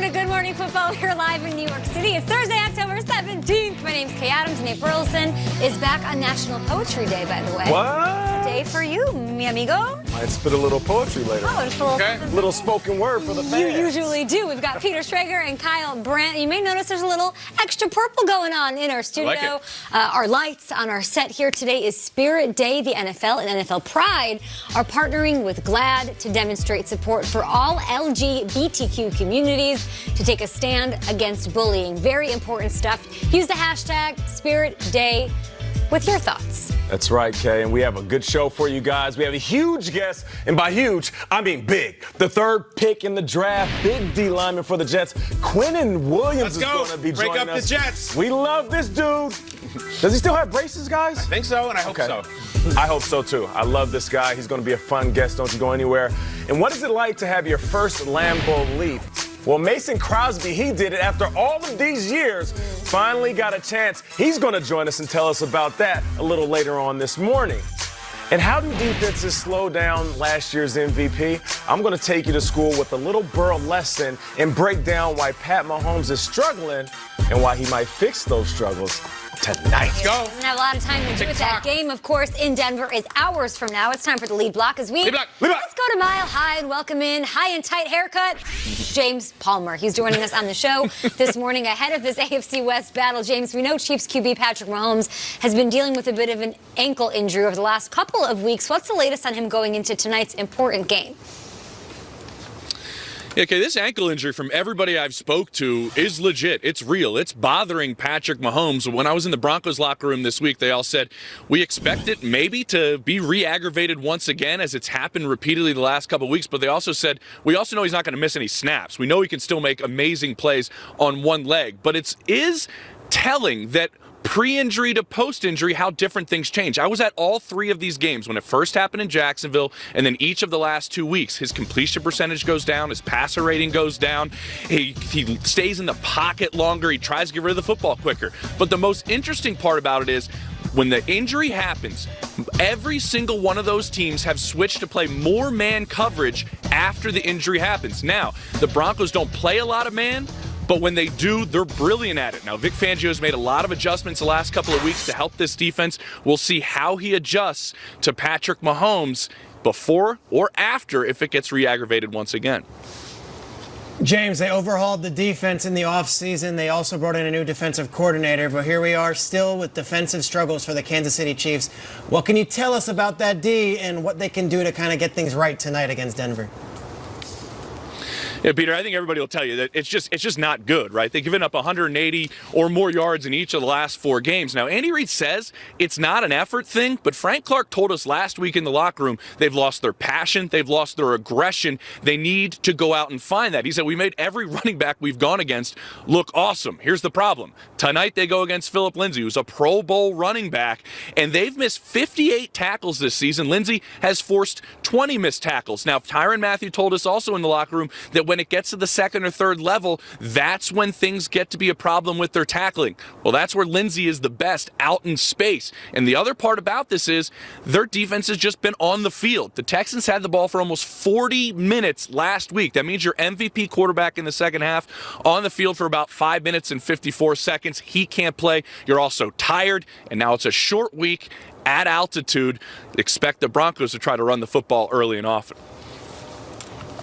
to Good Morning Football here live in New York City. It's Thursday, October 17th. My name's Kay Adams. Nate Burleson is back on National Poetry Day, by the way. What? Day for you, mi amigo. Might spit a little poetry later. Oh, just a little spoken word for the fans. You usually do. We've got Peter Schrager and Kyle Brandt. You may notice there's a little extra purple going on in our studio. I like it. Our lights on our set here today is Spirit Day. The NFL and NFL Pride are partnering with GLAAD to demonstrate support for all LGBTQ communities to take a stand against bullying. Very important stuff. Use the hashtag Spirit Day with your thoughts. That's right, Kay, and we have a good show for you guys. We have a huge guest, and by huge, I mean big. The third pick in the draft, big D lineman for the Jets, Quinnen Williams is going to be joining us. Break up the Jets. We love this dude. Does he still have braces, guys? I think so, and I hope so. I hope so, too. I love this guy. He's going to be a fun guest. Don't you go anywhere. And what is it like to have your first Lambeau leap? Well, Mason Crosby, he did it after all of these years, finally got a chance. He's going to join us and tell us about that a little later on this morning. And how do defenses slow down last year's MVP? I'm going to take you to school with a little Burl lesson and break down why Pat Mahomes is struggling and why he might fix those struggles tonight. Let's go. Doesn't have a lot of time to do with that. Game, of course, in Denver is hours from now. It's time for the lead block as we Lead block. let's go to Mile High and welcome in high and tight haircut, James Palmer. He's joining us on the show this morning ahead of this AFC West battle. James, we know Chiefs QB Patrick Mahomes has been dealing with a bit of an ankle injury over the last couple of weeks. What's the latest on him going into tonight's important game? Okay, this ankle injury from everybody I've spoke to is legit. It's real. It's bothering Patrick Mahomes. When I was in the Broncos locker room this week, they all said, we expect it maybe to be re-aggravated once again, as it's happened repeatedly the last couple of weeks. But they also said, we also know he's not going to miss any snaps. We know he can still make amazing plays on one leg. But it is telling that pre-injury to post-injury, how different things change. I was at all three of these games when it first happened in Jacksonville, and then each of the last 2 weeks. His completion percentage goes down, his passer rating goes down, he stays in the pocket longer, he tries to get rid of the football quicker. But the most interesting part about it is, when the injury happens, every single one of those teams have switched to play more man coverage after the injury happens. Now, the Broncos don't play a lot of man, but when they do, they're brilliant at it. Now, Vic Fangio's made a lot of adjustments the last couple of weeks to help this defense. We'll see how he adjusts to Patrick Mahomes before or after if it gets re-aggravated once again. James, they overhauled the defense in the offseason. They also brought in a new defensive coordinator, but here we are still with defensive struggles for the Kansas City Chiefs. What can you tell us about that D and what they can do to kind of get things right tonight against Denver? Yeah, Peter, I think everybody will tell you that it's just not good, right? They've given up 180 or more yards in each of the last 4 games. Now, Andy Reid says it's not an effort thing, but Frank Clark told us last week in the locker room they've lost their passion, they've lost their aggression. They need to go out and find that. He said, we made every running back we've gone against look awesome. Here's the problem. Tonight they go against Phillip Lindsay, who's a Pro Bowl running back, and they've missed 58 tackles this season. Lindsay has forced 20 missed tackles. Now, Tyrann Mathieu told us also in the locker room that when it gets to the second or third level, that's when things get to be a problem with their tackling. Well, that's where Lindsay is the best, out in space. And the other part about this is their defense has just been on the field. The Texans had the ball for almost 40 minutes last week. That means your MVP quarterback in the second half on the field for about 5 minutes and 54 seconds. He can't play. You're also tired, and now it's a short week at altitude. Expect the Broncos to try to run the football early and often.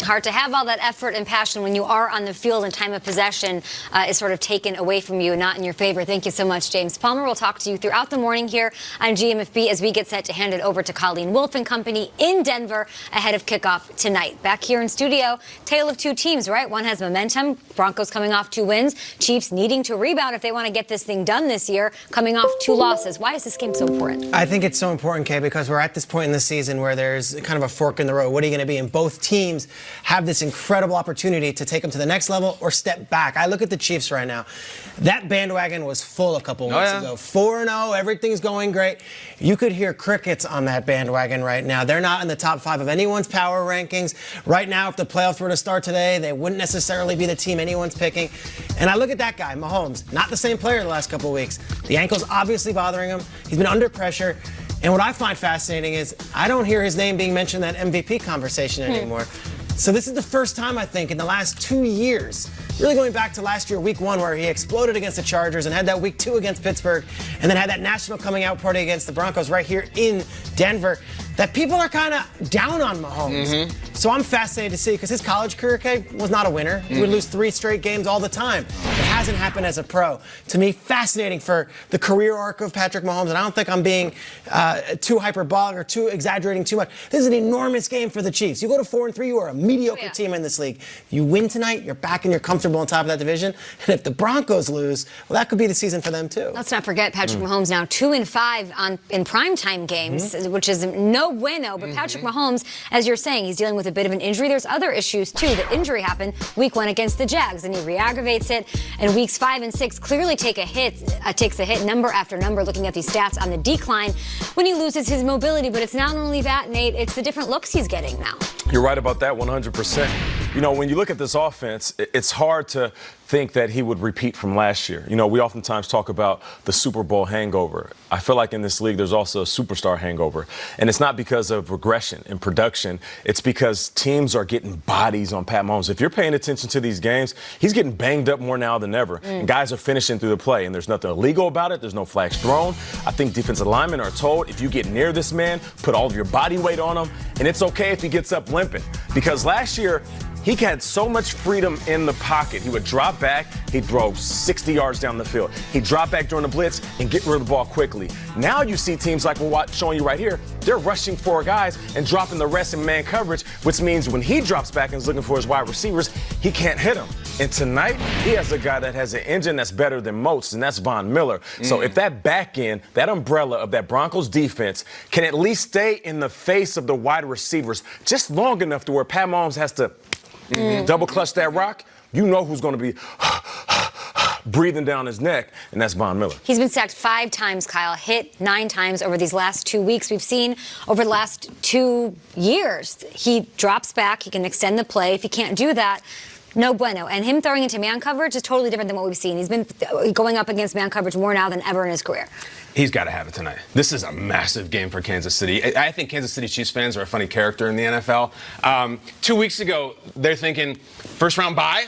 Hard to have all that effort and passion when you are on the field and time of possession is sort of taken away from you and not in your favor. Thank you so much, James Palmer. We'll talk to you throughout the morning here on GMFB as we get set to hand it over to Colleen Wolfe and company in Denver ahead of kickoff tonight. Back here in studio, tale of two teams, right? One has momentum, Broncos coming off 2 wins, Chiefs needing to rebound if they want to get this thing done this year, coming off 2 losses. Why is this game so important? I think it's so important, Kay, because we're at this point in the season where there's kind of a fork in the road. What are you going to be? And both teams have this incredible opportunity to take them to the next level or step back. I look at the Chiefs right now. That bandwagon was full a couple weeks ago. 4-0, everything's going great. You could hear crickets on that bandwagon right now. They're not in the top 5 of anyone's power rankings. Right now, if the playoffs were to start today, they wouldn't necessarily be the team anyone's picking. And I look at that guy, Mahomes, not the same player the last couple weeks. The ankle's obviously bothering him. He's been under pressure. And what I find fascinating is I don't hear his name being mentioned in that MVP conversation anymore. So this is the first time, I think, in the last 2 years really going back to last year, week 1, where he exploded against the Chargers and had that week 2 against Pittsburgh, and then had that national coming out party against the Broncos right here in Denver, that people are kind of down on Mahomes. So I'm fascinated to see, because his college career, was not a winner. He would lose 3 straight games all the time. It hasn't happened as a pro. To me, fascinating for the career arc of Patrick Mahomes, and I don't think I'm being too hyperbolic or too exaggerating too much. This is an enormous game for the Chiefs. You go to 4-3, you are a mediocre team in this league. You win tonight, you're back and you're comfortable on top of that division. And if the Broncos lose, well, that could be the season for them too. Let's not forget Patrick Mahomes now 2-5 in primetime games, which is no bueno. But Patrick Mahomes, as you're saying, he's dealing with a bit of an injury. There's other issues too. The injury happened week 1 against the Jags, and he re-aggravates it. And weeks 5 and 6 clearly takes a hit number after number, looking at these stats on the decline when he loses his mobility. But it's not only that, Nate, it's the different looks he's getting now. You're right about that 100%. You know, when you look at this offense, it's hard to think that he would repeat from last year. You know, we oftentimes talk about the Super Bowl hangover. I feel like in this league there's also a superstar hangover. And it's not because of regression in production. It's because teams are getting bodies on Pat Mahomes. If you're paying attention to these games, he's getting banged up more now than ever. And guys are finishing through the play, and there's nothing illegal about it. There's no flags thrown. I think defensive linemen are told, if you get near this man, put all of your body weight on him. And it's okay if he gets up limping. Because last year, he had so much freedom in the pocket. He would drop back, he'd throw 60 yards down the field. He'd drop back during the blitz and get rid of the ball quickly. Now you see teams like we're showing you right here, they're rushing 4 guys and dropping the rest in man coverage, which means when he drops back and is looking for his wide receivers, he can't hit them. And tonight, he has a guy that has an engine that's better than most, and that's Von Miller. So if that back end, that umbrella of that Broncos defense can at least stay in the face of the wide receivers just long enough to where Pat Mahomes has to double clutch that rock, you know who's going to be breathing down his neck, and that's Von Miller. He's been sacked 5 times, Kyle, hit 9 times over these last 2 weeks. We've seen over the last 2 years, he drops back, he can extend the play. If he can't do that, no bueno. And him throwing into man coverage is totally different than what we've seen. He's been going up against man coverage more now than ever in his career. He's got to have it tonight. This is a massive game for Kansas City. I think Kansas City Chiefs fans are a funny character in the NFL. 2 weeks ago, they're thinking, first round bye,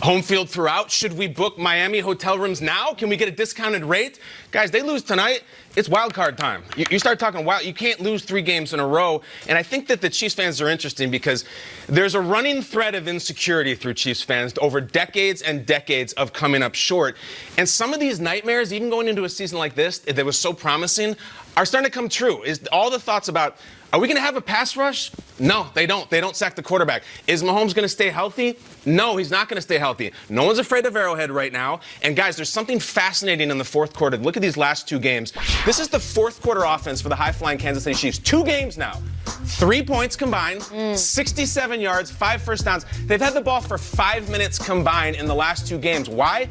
home field throughout. Should we book Miami hotel rooms now? Can we get a discounted rate? Guys, they lose tonight. It's wild card time. You start talking wild. You can't lose 3 games in a row. And I think that the Chiefs fans are interesting because there's a running thread of insecurity through Chiefs fans over decades and decades of coming up short. And some of these nightmares, even going into a season like this that was so promising, are starting to come true. Is all the thoughts about, are we going to have a pass rush? No, they don't. They don't sack the quarterback. Is Mahomes going to stay healthy? No, he's not going to stay healthy. No one's afraid of Arrowhead right now. And guys, there's something fascinating in the fourth quarter. Look at these last 2 games. This is the fourth quarter offense for the high-flying Kansas City Chiefs. 2 games now. 3 points combined, 67 yards, 5 first downs. They've had the ball for 5 minutes combined in the last 2 games. Why?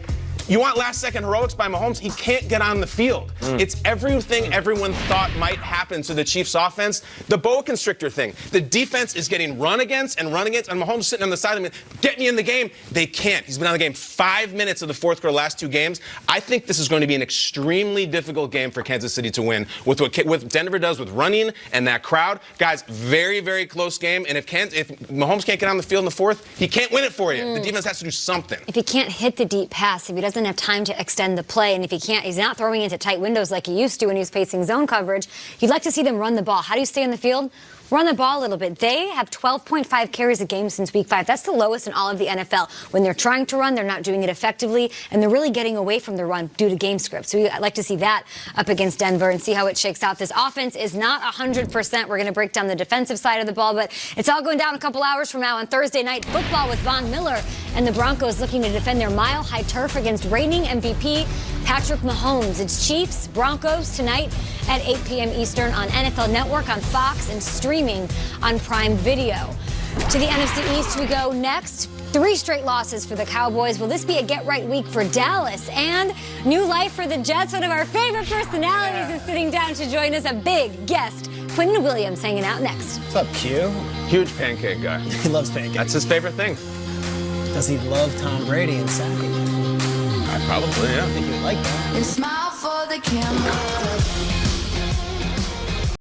You want last-second heroics by Mahomes? He can't get on the field. It's everything everyone thought might happen to the Chiefs' offense. The boa constrictor thing. The defense is getting run against, and Mahomes sitting on the side of him. Get me in the game. They can't. He's been on the game 5 minutes of the fourth quarter, last 2 games. I think this is going to be an extremely difficult game for Kansas City to win with what Denver does with running and that crowd. Guys, very, very close game. And if Mahomes can't get on the field in the fourth, he can't win it for you. The defense has to do something. If he can't hit the deep pass, if he doesn't have time to extend the play, and if he's not throwing into tight windows like he used to when he was facing zone coverage, you'd like to see them run the ball. How do you stay on the field? Run the ball a little bit. They have 12.5 carries a game since week 5. That's the lowest in all of the NFL. When they're trying to run, they're not doing it effectively, and they're really getting away from the run due to game script. So I'd like to see that up against Denver and see how it shakes out. This offense is not 100%. We're going to break down the defensive side of the ball, but it's all going down a couple hours from now on Thursday Night Football with Von Miller and the Broncos looking to defend their mile-high turf against reigning MVP Patrick Mahomes. It's Chiefs, Broncos tonight at 8 p.m. Eastern on NFL Network, on Fox, and streaming on Prime Video. To the NFC East we go next. 3 straight losses for the Cowboys. Will this be a get-right week for Dallas? And new life for the Jets. One of our favorite personalities is sitting down to join us. A big guest. Quentin Williams hanging out next. What's up, Q? Huge pancake guy. He loves pancakes. That's his favorite thing. Does he love Tom Brady and sacking him? Probably, yeah. I think he would like that. And smile for the camera.